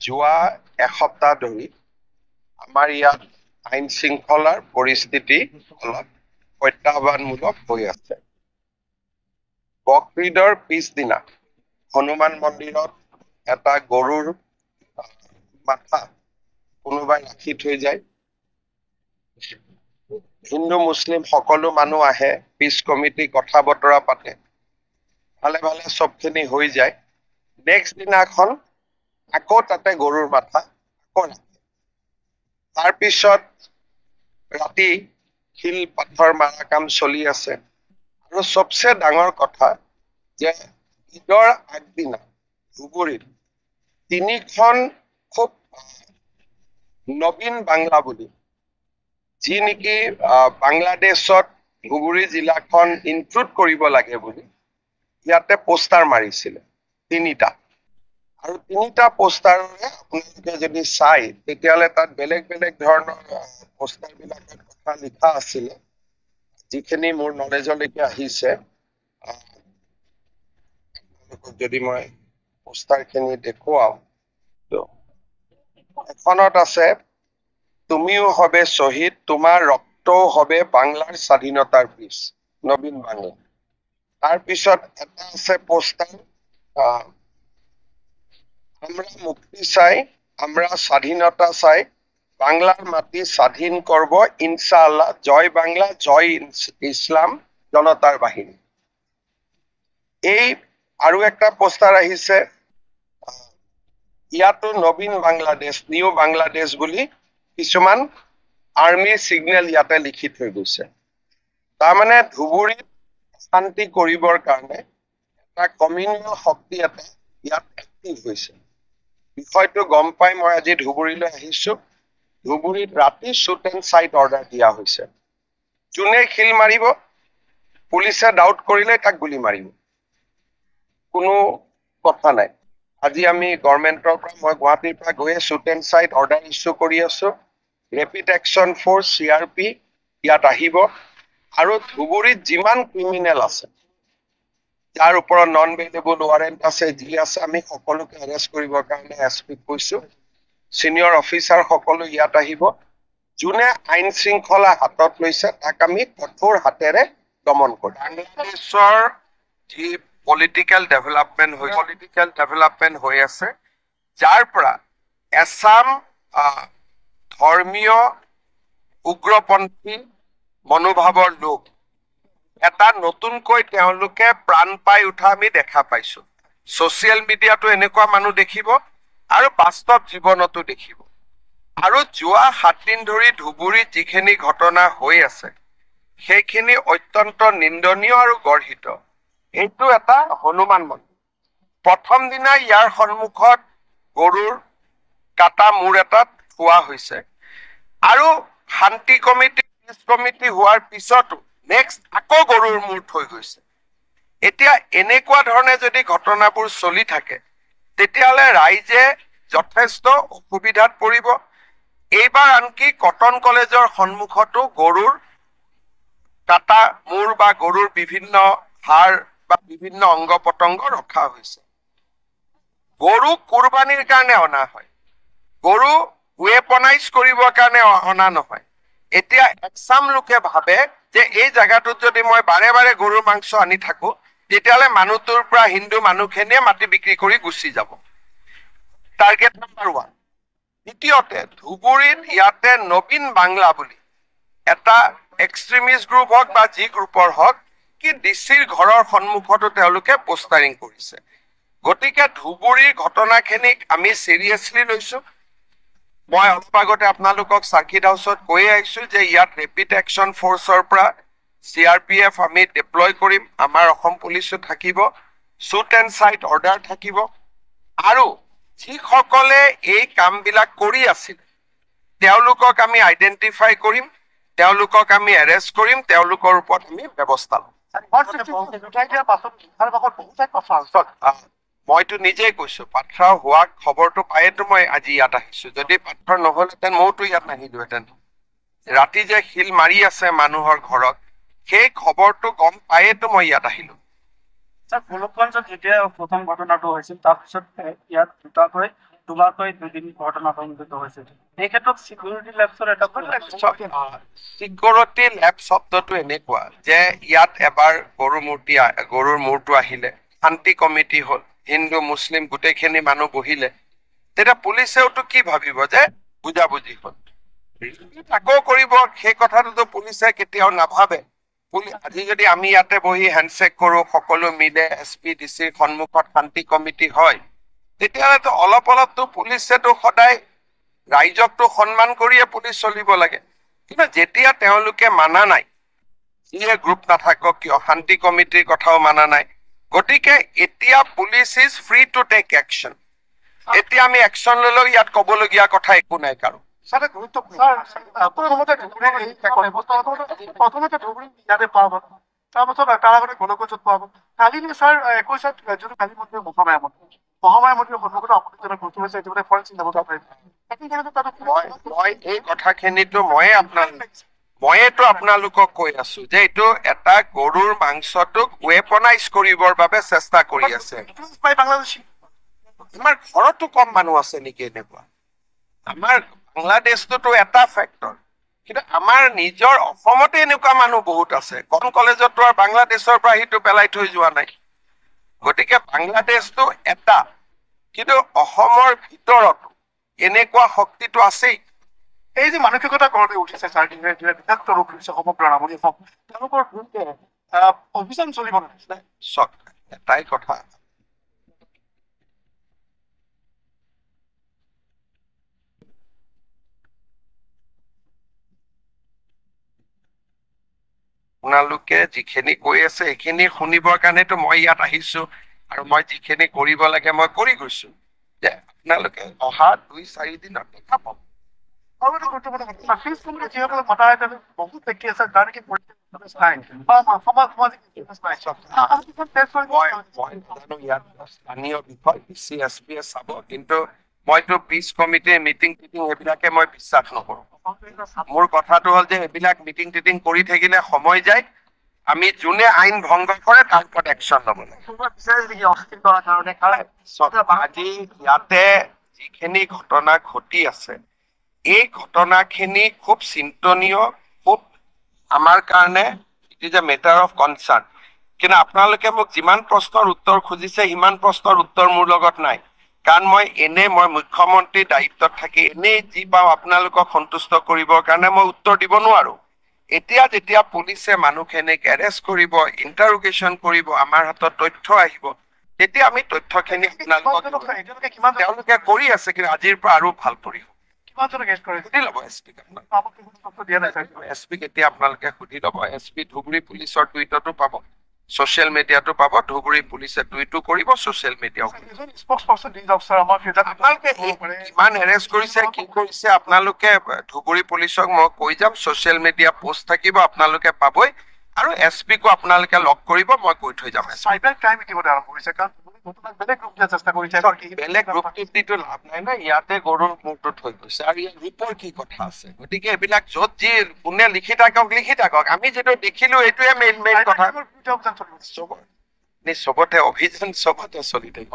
যোৱা এসপ্তাহ ধৰি আমাৰ ইয়াত আইন শৃংখলাৰ পৰিস্থিতি অলপ প্ৰত্যাহ্বানমূলক হৈ আছে। বকঈদৰ পিছদিনা হনুমান মন্দিৰত এটা গৰুৰ মাথা কোনোবাই ৰাখি থৈ যায়। হিন্দু মুছলিম সকলো মানুহ আহে, পিছ কমিটি কথা বতৰা পাতে, ভালে ভালে চবখিনি হৈ যায়। নেক্সট দিনাখন আকৌ তাতে গৰুৰ মাথা আকৌ ৰাখে। তাৰপিছত ৰাতি শিল পাথৰ মাৰা কাম চলি আছে। আৰু সবচে ডাঙৰ কথা যে ঈদৰ আগদিনা ধুবুৰীত 3খন খুব নবীন বাংলা বুলি, যি নেকি বাংলাদেশত ধুবুৰী জিলাখন ইনক্লুড কৰিব লাগে বুলি ইয়াতে পোষ্টাৰ মাৰিছিলে 3টা। আৰু 3টা পোষ্টাৰৰে আপোনালোকে যদি চাই তেতিয়াহ'লে তাত বেলেগ বেলেগ ধৰণৰ পোষ্টাৰবিলাকত কথা লিখা আছিলে, যিখিনি মোৰ নলেজলৈকে আহিছে। যদি মই পোষ্টাৰখিনি দেখুৱাও, এখনত আছে, তুমিও হবে শহীদ, তোমাৰ ৰক্তও হবে বাংলাৰ স্বাধীনতাৰ বীজ, নবীন বাংলা। তাৰপিছত এটা আছে পোষ্টাৰ, আমৰা মুক্তি চাই, আমৰা স্বাধীনতা চাই, বাংলাৰ মাটি স্বাধীন কৰব ইনশাআল্লাহ, জয় বাংলা, জয় ইসলাম, জনতাৰ বাহিনী। এই আৰু একটা পোষ্টাৰ আহিছে, ইয়াতো নবীন বাংলাদেশ, নিউ বাংলাদেশ বুলি কিছুমান আৰ্মিৰ সিগনেল ইয়াতে লিখি থৈ গৈছে। তাৰমানে ধুবুৰীত শান্তি কৰিবৰ কাৰণে এটা কমিউনেল শক্তি এটা ইয়াত এক্টিভ হৈছে। বিষয়টো গম পাই মই আজি ধুবুৰীলৈ আহিছো। ধুবুৰীত ৰাতি শ্বুট এণ্ড চাইট অৰ্ডাৰ দিয়া হৈছে। যোনে শিল মাৰিব, পুলিচে ডাউট কৰিলে তাক গুলি মাৰিব, কোনো কথা নাই। আজি আমি গভৰ্ণমেণ্টৰ পৰা, মই গুৱাহাটীৰ পৰা গৈয়ে shoot and sight order issue কৰি আছো। ৰেপিড একশ্যন ফ'ৰ্চ CRP ইয়াত আহিব। আৰু ধুবুৰীত যিমান ক্ৰিমিনেল আছে, যাৰ ওপৰত নন বেইলেবল ৱাৰেণ্ট আছে, যি আছে, আমি সকলোকে এৰেষ্ট কৰিবৰ কাৰণে SP কৈছো। চিনিয়ৰ অফিচাৰ সকলো ইয়াত আহিব। যোনে আইন শৃংখলা হাতত লৈছে তাক আমি কঠোৰ হাতেৰে দমন কৰিম। বাংলাদেশৰ যি পলিটিকেল ডেভেলপমেণ্ট হৈ আছে, যাৰ পৰা এছাম ধৰ্মীয় উগ্ৰপন্থী মনোভাৱৰ লোক এটা নতুনকৈ তেওঁলোকে প্ৰাণ পাই উঠা আমি দেখা পাইছো। ছচিয়েল মিডিয়াতো এনেকুৱা মানুহ দেখিব আৰু বাস্তৱ জীৱনতো দেখিব। আৰু যোৱা 7 দিন ধৰি ধুবুৰীত যিখিনি ঘটনা হৈ আছে সেইখিনি অত্যন্ত নিন্দনীয় আৰু গৰ্হিত। এইটো এটা হনুমান মন্দিৰ। প্ৰথম দিনা ইয়াৰ সন্মুখত গৰুৰ কাটা মূৰ এটাত থোৱা হৈছে, আৰু শান্তি কমিটি, পিছ কমিটি হোৱাৰ পিছতো নেক্সট আকৌ গৰুৰ মূৰ থৈ গৈছে। এতিয়া এনেকুৱা ধৰণে যদি ঘটনাবোৰ চলি থাকে তেতিয়াহ'লে ৰাইজে যথেষ্ট অসুবিধাত পৰিব। এইবাৰ আনকি কটন কলেজৰ সন্মুখতো গৰুৰ কাটা মূৰ বা গৰুৰ বিভিন্ন হাড় বা বিভিন্ন অংগ পতংগ ৰখা হৈছে। গৰু কুৰবানীৰ কাৰণে অনা হয়, গৰু ৱেপনাইজ কৰিবৰ কাৰণে অনা নহয়। এতিয়া এচাম লোকে ভাবে যে এই জায়গাটোত যদি মই বাৰে বাৰে গৰুৰ মাংস আনি থাকো তেতিয়াহ'লে মানুহটোৰ পৰা হিন্দু মানুহখিনিয়ে মাটি বিক্ৰী কৰি গুচি যাব। Target number 1। দ্বিতীয়তে, ধুবুৰীত ইয়াতে নবীন বাংলা বুলি এটা এক্সট্ৰিমিষ্ট গ্ৰুপ হওক বা যি গ্ৰুপৰ হওক, কি ডিচিৰ ঘৰৰ সন্মুখতো তেওঁলোকে পোষ্টাৰিং কৰিছে। গতিকে ধুবুৰীৰ ঘটনাখিনিক আমি চিৰিয়াছলি লৈছো। মই অলপ আগতে আপোনালোকক চাৰ্কিট হাউচত কৈ আহিছো যে ইয়াত ৰেপিড একশ্যন ফ'ৰ্চৰ পৰা CRPF আমি ডিপ্লয় কৰিম, আমাৰ অসম পুলিচো থাকিব, শ্বুট এণ্ড চাইট অৰ্ডাৰ থাকিব। আৰু যিসকলে এই কামবিলাক কৰি আছিল তেওঁলোকক আমি আইডেণ্টিফাই কৰিম, তেওঁলোকক আমি এৰেষ্ট কৰিম, তেওঁলোকৰ ওপৰত আমি ব্যৱস্থা ল'ম। মইতো নিজেই কৈছো, পাথৰ হোৱা খবৰটো পায়েতো মই আজি ইয়াত আহিছো। যদি পাথৰ নহলহেঁতেন মইতো ইয়াত নাহিলোহেঁতেন। ৰাতি যে শিল মাৰি আছে মানুহৰ ঘৰত, সেই খবৰটো গম পায়েতো মই ইয়াত আহিলো। গোলকগঞ্জত যেতিয়া প্ৰথম ঘটনাটো হৈছিল তাৰপিছত ইয়াত দুটাকৈ দুবাৰকৈ দুদিন ঘটনা সংঘটিত হৈছে। এই ক্ষেত্ৰত চিকিউৰিটি লেপছৰ এটা চিকিউৰিটি লেব শব্দটো এনেকুৱা যে ইয়াত এবাৰ গৰুৰ মূৰটো আহিলে, শান্তি কমিটি হ'ল, হিন্দু মুছলিম গোটেইখিনি মানুহ বহিলে, তেতিয়া পুলিচেওতো কি ভাবিব যে বুজাবুজি হ'ল। আকৌ কৰিব সেই কথাটোতো পুলিচে কেতিয়াও নাভাবে। আজি যদি আমি ইয়াতে বহি হেণ্ডশ্বেক কৰো, সকলো মিলে SP DC সন্মুখত শান্তি কমিটি হয়, তেতিয়াহ'লেতো অলপতো পুলিচেতো সদায় ৰাইজকতো সন্মান কৰিয়ে পুলিচ চলিব লাগে। কিন্তু যেতিয়া তেওঁলোকে মানা নাই, যিয়ে গ্ৰুপ নাথাকক কিয়, শান্তি কমিটিৰ কথাও মানা নাই, গতিকে এতিয়া police is free to take action. এতিয়া আমি একশ্যন ললেও ইয়াত কবলগীয়া কথা একো নাই কাৰো। প্ৰথমতে ধুবুৰী ইয়াতে পোৱা গ'ল, তাৰপাছত তাৰ আগতে গণকোচত পোৱা গ'ল। কালি ছাৰ 21ত যিটো কালি মন্দিৰ মহামায়া মন্দিৰৰ সন্মুখত আপত্তিজনক বস্তু হৈছে, ইতিমধ্যে ফৰেনচিক লেবৰেটৰী মই এই কথাখিনিতো ময়েতো আপোনালোকক কৈ আছো যে এইটো এটা গৰুৰ মাংসটোক ৱেপনাইজ কৰিবৰ বাবে চেষ্টা কৰি আছে। আমাৰ ঘৰতো কম মানুহ আছে নেকি এনেকুৱা? আমাৰ বাংলাদেশটোতো এটা ফেক্টৰ, কিন্তু আমাৰ নিজৰ অসমতে এনেকুৱা মানুহ বহুত আছে। কম কলেজতো আৰু বাংলাদেশৰ পৰা সিটো পেলাই থৈ যোৱা নাই। গতিকে বাংলাদেশটো এটা, কিন্তু অসমৰ ভিতৰত এনেকুৱা শক্তিটো আছেই। এই যে মানসিকতা গঢ় উঠিছে ছাৰ, বিষাক্ত ৰোগ হৈছে সমগ্ৰ নামনি অসম, তেওঁলোকৰ বিৰুদ্ধে অভিযান চলিব লাগিছিলে। চক এটাই কথা, আপোনালোকে যিখিনি কৈ আছে সেইখিনি শুনিবৰ কাৰণেতো মই ইয়াত আহিছো, আৰু মই যিখিনি কৰিব লাগে মই কৰি গৈছো। যে আপোনালোকে অহা 2-4 দিনত দেখা পাব। আৰু এটা গুৰুত্বপূৰ্ণ কথা, যিসকলে মতা বহুত ব্যক্তি আছে যাৰ নেকি স্থানীয় বিষয় CSP চাব, কিন্তু মইতো পিচ কমিটিৰ মিটিং সেইবিলাকে মই বিশ্বাস নকৰো। মোৰ কথাটো হ'ল যে এইবিলাক মিটিং টিটিং কৰি থাকিলে সময় যায়, আমি যোনে আইন ভংগ কৰে তাৰ ওপৰত একশ্যন ল'ব লাগে। আজি ইয়াতে যিখিনি ঘটনা ঘটি আছে, এই ঘটনাখিনি খুব চিন্তনীয়, খুব আমাৰ কাৰণে it is a matter of concerned. কিন্তু আপোনালোকে মোক যিমান প্ৰশ্নৰ উত্তৰ খুজিছে সিমান প্ৰশ্নৰ উত্তৰ মোৰ লগত নাই, কাৰণ মই মুখ্যমন্ত্ৰীৰ দায়িত্বত থাকি এনেই যি পাওঁ আপোনালোকক সন্তুষ্ট কৰিবৰ কাৰণে মই উত্তৰ দিব নোৱাৰো। এতিয়া যেতিয়া পুলিচে মানুহখিনিক এৰেষ্ট কৰিব, ইণ্টাৰোগেশ্যন কৰিব, আমাৰ হাতত তথ্য আহিব, তেতিয়া আমি তথ্যখিনি তেওঁলোকে কৰি আছে, কিন্তু আজিৰ পৰা আৰু ভাল কৰিব। SP এতিয়া আপোনালোকে সুধি ল'ব। SP ধুবুৰী পুলিচৰ টুইটতো পাব, ছচিয়েল মিডিয়াতো পাব। ধুবুৰী পুলিচে টুইটো কৰিব, ছচিয়েল মিডিয়াও। আপোনালোকে কিমান এৰেষ্ট কৰিছে, কি কৰিছে, আপোনালোকে ধুবুৰী পুলিচক মই কৈ যাম, ছচিয়েল মিডিয়া পোষ্ট থাকিব, আপোনালোকে পাবই। আৰু SP কো আপোনালোকে লগ কৰিব, মই কৈ থৈ যাম। বেলেগ গ্ৰুপ দিটো লাভ নাই না, ইয়াতে গৰুৰ মূৰটো থৈ গৈছে, আৰু ইয়াৰ ৰূপৰ কি কথা আছে? গতিকে এইবিলাক য'ত যি কোনে লিখি থাকক, আমি যিটো দেখিলো এইটোৱে মেইন কথা। চবতে অভিযান চবতে চলি থাকিব।